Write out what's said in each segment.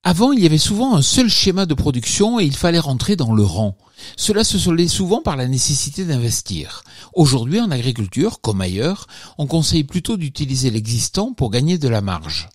Avant, il y avait souvent un seul schéma de production et il fallait rentrer dans le rang. Cela se soldait souvent par la nécessité d'investir. Aujourd'hui, en agriculture, comme ailleurs, on conseille plutôt d'utiliser l'existant pour gagner de la marge.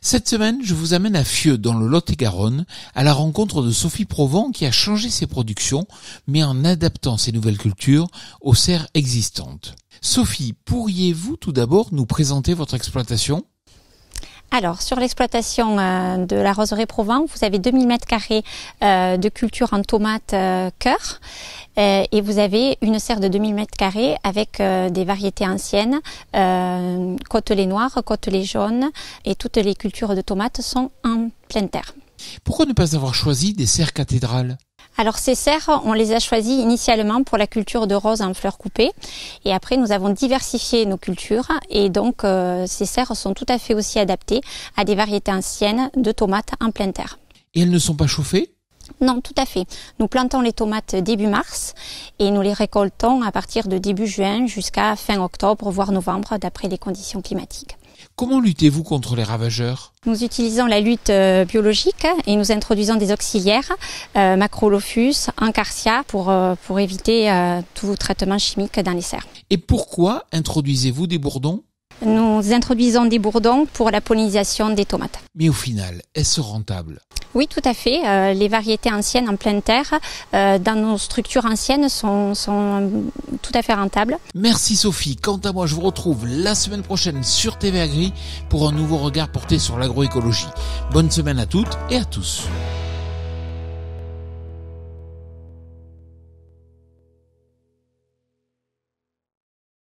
Cette semaine, je vous amène à Fieux, dans le Lot-et-Garonne, à la rencontre de Sophie Provent qui a changé ses productions, mais en adaptant ses nouvelles cultures aux serres existantes. Sophie, pourriez-vous tout d'abord nous présenter votre exploitation ? Alors, sur l'exploitation de la roseraie Provent, vous avez 2000 m² de culture en tomates cœur et vous avez une serre de 2000 m² avec des variétés anciennes, côtelets noirs, côtelets jaunes et toutes les cultures de tomates sont en pleine terre. Pourquoi ne pas avoir choisi des serres cathédrales ? Alors ces serres, on les a choisies initialement pour la culture de roses en fleurs coupées et après nous avons diversifié nos cultures et donc ces serres sont tout à fait aussi adaptées à des variétés anciennes de tomates en pleine terre. Et elles ne sont pas chauffées ? Non, tout à fait. Nous plantons les tomates début mars et nous les récoltons à partir de début juin jusqu'à fin octobre, voire novembre, d'après les conditions climatiques. Comment luttez-vous contre les ravageurs ? Nous utilisons la lutte biologique et nous introduisons des auxiliaires, Macrolophus, Encarsia, pour éviter tout traitement chimique dans les serres. Et pourquoi introduisez-vous des bourdons ? Nous introduisons des bourdons pour la pollinisation des tomates. Mais au final, est-ce rentable ? Oui, tout à fait. Les variétés anciennes en pleine terre, dans nos structures anciennes, sont tout à fait rentables. Merci Sophie. Quant à moi, je vous retrouve la semaine prochaine sur TV Agri pour un nouveau regard porté sur l'agroécologie. Bonne semaine à toutes et à tous.